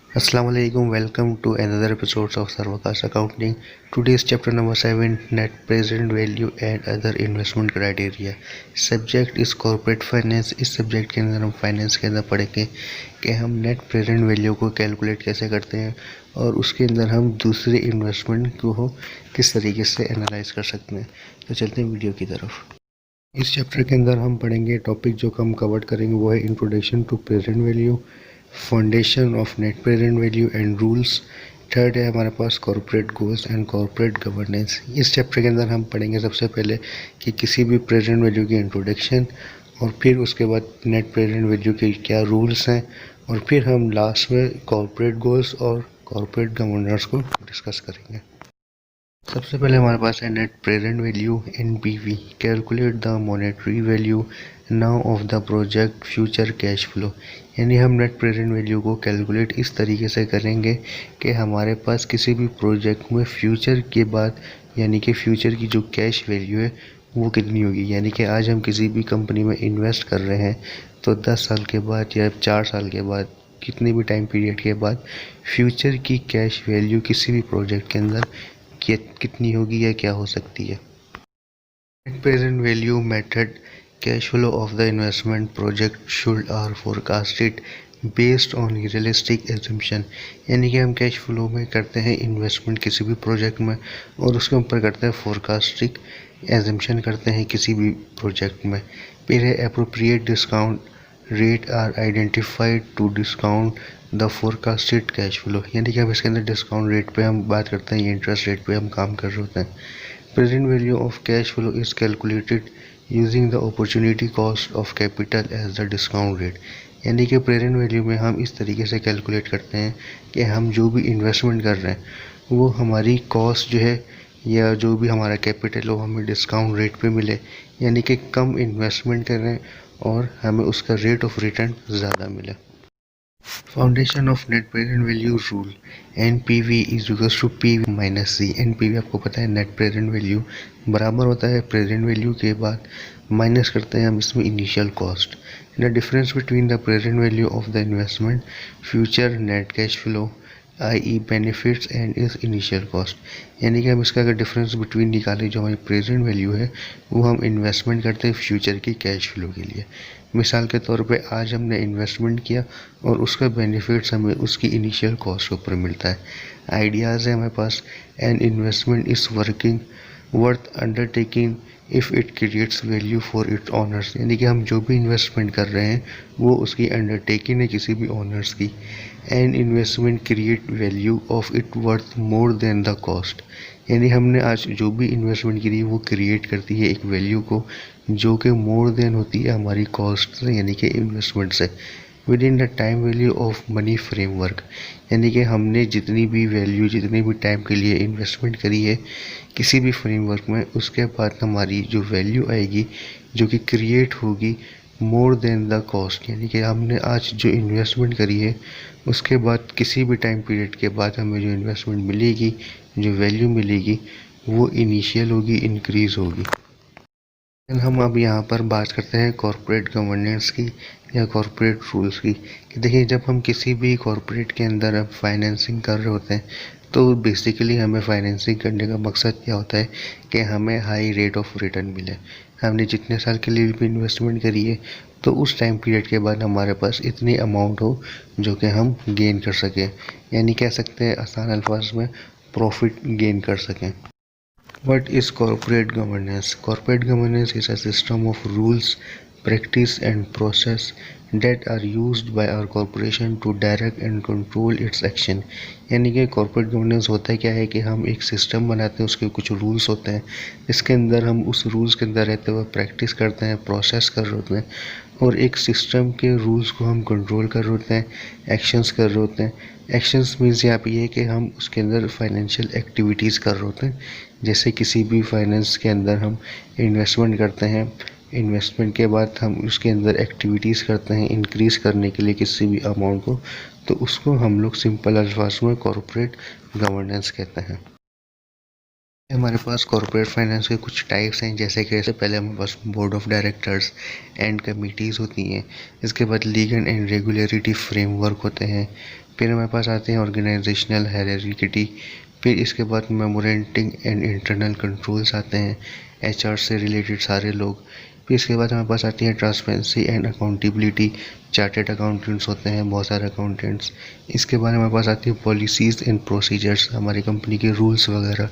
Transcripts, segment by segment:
Assalamualaikum. Welcome to another episode of Sarvakast Accounting. Today's chapter number 7, Net Present Value and Other Investment Criteria. Subject is Corporate Finance. इस subject के अंदर हम finance के अंदर पढ़ेंगे कि हम नेट प्रेजेंट वैल्यू को कैलकुलेट कैसे करते हैं और उसके अंदर हम दूसरे इन्वेस्टमेंट को किस तरीके से एनालाइज कर सकते हैं। तो चलते हैं वीडियो की तरफ। इस चैप्टर के अंदर हम पढ़ेंगे टॉपिक जो हम कवर करेंगे वो है introduction to present value, foundation of net present value and rules. Third है हमारे पास corporate goals and corporate governance. इस चैप्टर के अंदर हम पढ़ेंगे सबसे पहले कि किसी भी प्रेजेंट वैल्यू की इंट्रोडक्शन और फिर उसके बाद नेट प्रेजेंट वैल्यू के क्या रूल्स हैं और फिर हम लास्ट में कॉर्पोरेट गोल्स और कॉर्पोरेट गवर्नेंस को डिस्कस करेंगे। सबसे पहले हमारे पास है net present value NPV, calculate the monetary value now of the project future cash flow. यानी हम नेट प्रेजेंट वैल्यू को कैलकुलेट इस तरीके से करेंगे कि हमारे पास किसी भी प्रोजेक्ट में फ्यूचर के बाद यानी कि फ्यूचर की जो कैश वैल्यू है वो कितनी होगी। यानी कि आज हम किसी भी कंपनी में इन्वेस्ट कर रहे हैं तो 10 साल के बाद या 4 साल के बाद कितने भी टाइम पीरियड के बाद फ्यूचर की कैश वैल्यू किसी भी प्रोजेक्ट के अंदर कितनी होगी या क्या हो सकती है। Net present value method cash flow of the investment project should are forecasted based on realistic assumption. यानी कि हम कैश फ्लो में करते हैं इन्वेस्टमेंट किसी भी प्रोजेक्ट में और उसके ऊपर करते हैं फोरकास्टिक एजम्पशन करते हैं किसी भी प्रोजेक्ट में। फिर है appropriate discount rate are identified to discount the forecasted cash flow. यानी कि हम इसके अंदर डिस्काउंट रेट पे हम बात करते हैं, ये इंटरेस्ट रेट पे हम काम कर रहे होते हैं। Present value of cash flow is calculated using the opportunity cost of capital as the discount rate. यानी कि प्रेजेंट वैल्यू में हम इस तरीके से कैलकुलेट करते हैं कि हम जो भी इन्वेस्टमेंट कर रहे हैं वो हमारी कॉस्ट जो है या जो भी हमारा कैपिटल हो हमें डिस्काउंट रेट पे मिले। यानी कि कम इन्वेस्टमेंट कर रहे हैं और हमें उसका रेट ऑफ रिटर्न ज़्यादा मिले। Foundation of net present value rule NPV is equals to PV minus C। NPV आपको पता है नेट प्रेजेंट वैल्यू बराबर होता है प्रेजेंट वैल्यू के बाद माइनस करते हैं हम इसमें initial cost. The difference between the present value of the investment future net cash flow i.e. Benefits and इस इनिशियल कॉस्ट। यानी कि हम इसका अगर डिफरेंस बिटवीन निकालें जो हमारी प्रेजेंट वैल्यू है वो हम इन्वेस्टमेंट करते हैं फ्यूचर की कैश फ्लो के लिए। मिसाल के तौर पे आज हमने इन्वेस्टमेंट किया और उसका बेनिफिट्स हमें उसकी इनिशियल कॉस्ट के ऊपर मिलता है। आइडियाज़ है हमारे पास an investment is working worth undertaking if it creates value for its owners. यानी कि हम जो भी इन्वेस्टमेंट कर रहे हैं वो उसकी अंडरटेकिंग है किसी भी ऑनर्स की। An investment create value of it worth more than the cost. यानी हमने आज जो भी इन्वेस्टमेंट करी वो क्रिएट करती है एक वैल्यू को जो कि मोर देन होती है हमारी कॉस्ट से यानी कि इन्वेस्टमेंट से with in the time value of money framework. यानी कि हमने जितनी भी वैल्यू जितने भी टाइम के लिए इन्वेस्टमेंट करी है किसी भी फ्रेमवर्क में उसके बाद हमारी जो वैल्यू आएगी जो कि क्रिएट होगी मोर देन द कॉस्ट। यानी कि हमने आज जो इन्वेस्टमेंट करी है उसके बाद किसी भी टाइम पीरियड के बाद हमें जो इन्वेस्टमेंट मिलेगी जो वैल्यू मिलेगी वो इनिशियल होगी इंक्रीज होगी। हम अब यहाँ पर बात करते हैं कॉर्पोरेट गवर्नेंस की या कॉर्पोरेट रूल्स की कि देखिए जब हम किसी भी कॉर्पोरेट के अंदर अब फाइनेंसिंग कर रहे होते हैं तो बेसिकली हमें फाइनेंसिंग करने का मकसद क्या होता है कि हमें हाई रेट ऑफ रिटर्न मिले। हमने जितने साल के लिए भी इन्वेस्टमेंट करी है तो उस टाइम पीरियड के बाद हमारे पास इतनी अमाउंट हो जो कि हम गेन कर सकें, यानी कह सकते हैं आसान अल्फाज में प्रॉफिट गेन कर सकें। What is corporate governance? Corporate governance is a system of rules, practice and process that are used by our corporation to direct and control its action। यानी कि कॉर्पोरेट गवर्नेंस होता है क्या है कि हम एक सिस्टम बनाते हैं उसके कुछ रूल्स होते हैं इसके अंदर हम उस रूल्स के अंदर रहते हुए प्रैक्टिस करते हैं प्रोसेस कर रहे होते हैं और एक सिस्टम के रूल्स को हम कंट्रोल कर रहे होते हैं एक्शंस कर रहे होते हैं। एक्शंस मीन्स यहाँ पे ये कि हम उसके अंदर फाइनेंशियल एक्टिविटीज़ कर रहे होते हैं जैसे किसी भी फाइनेंस के अंदर हम इन्वेस्टमेंट करते हैं, इन्वेस्टमेंट के बाद हम उसके अंदर एक्टिविटीज़ करते हैं इंक्रीज़ करने के लिए किसी भी अमाउंट को, तो उसको हम लोग सिंपल अल्फाज में कॉर्पोरेट गवर्नेंस कहते हैं। हमारे पास कॉर्पोरेट फाइनेंस के कुछ टाइप्स हैं, जैसे कि इससे पहले हमारे पास board of directors and committees होती हैं। इसके बाद लीगल एंड रेगुलेटरी फ्रेमवर्क होते हैं। फिर हमारे पास आते हैं ऑर्गेनाइजेशनल हायरार्की। फिर इसके बाद मेमोरेंडिंग एंड इंटरनल कंट्रोल्स आते हैं, एचआर से रिलेटेड सारे लोग। फिर इसके बाद हमारे पास आती है transparency and accountability. Chartered accountants होते हैं, बहुत सारे अकाउंटेंट्स। इसके बाद हमारे पास आती है पॉलिसीज़ एंड प्रोसीजर्स, हमारी कंपनी के रूल्स वगैरह।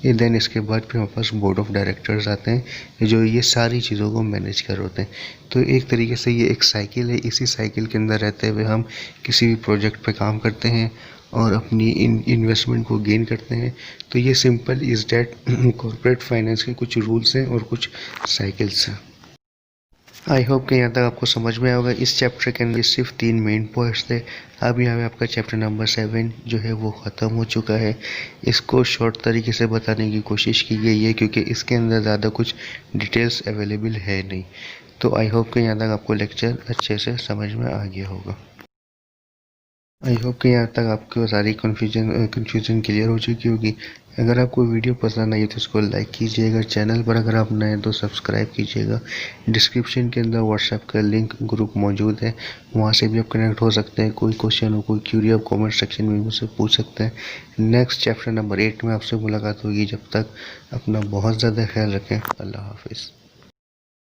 ये देन इसके बाद फिर हमारे पास बोर्ड ऑफ डायरेक्टर्स आते हैं, जो ये सारी चीज़ों को मैनेज कर होते हैं। तो एक तरीके से ये एक साइकिल है। इसी साइकिल के अंदर रहते हुए हम किसी भी प्रोजेक्ट पे काम करते हैं और अपनी इन्वेस्टमेंट को गेन करते हैं। तो ये simple is that corporate finance के कुछ रूल्स हैं और कुछ साइकिल्स हैं। आई होप कि यहाँ तक आपको समझ में आया होगा। इस चैप्टर के अंदर सिर्फ 3 मेन पॉइंट्स थे। अब यहाँ पे आपका चैप्टर नंबर 7 जो है वो ख़त्म हो चुका है। इसको शॉर्ट तरीके से बताने की कोशिश की गई है, क्योंकि इसके अंदर ज़्यादा कुछ डिटेल्स अवेलेबल है नहीं। तो आई होप कि यहाँ तक आपको लेक्चर अच्छे से समझ में आ गया होगा। आई होप कि यहाँ तक आपको सारी कन्फ्यूजन क्लियर हो चुकी होगी। अगर आपको वीडियो पसंद आई तो इसको लाइक कीजिएगा। चैनल पर अगर आप नए हैं तो सब्सक्राइब कीजिएगा। डिस्क्रिप्शन के अंदर व्हाट्सएप का लिंक ग्रुप मौजूद है, वहाँ से भी आप कनेक्ट हो सकते हैं। कोई क्वेश्चन हो, कोई क्यूरी, आप कमेंट सेक्शन में मुझसे पूछ सकते हैं। नेक्स्ट चैप्टर नंबर 8 में आपसे मुलाकात होगी। जब तक अपना बहुत ज़्यादा ख्याल रखें। अल्लाह हाफिज़।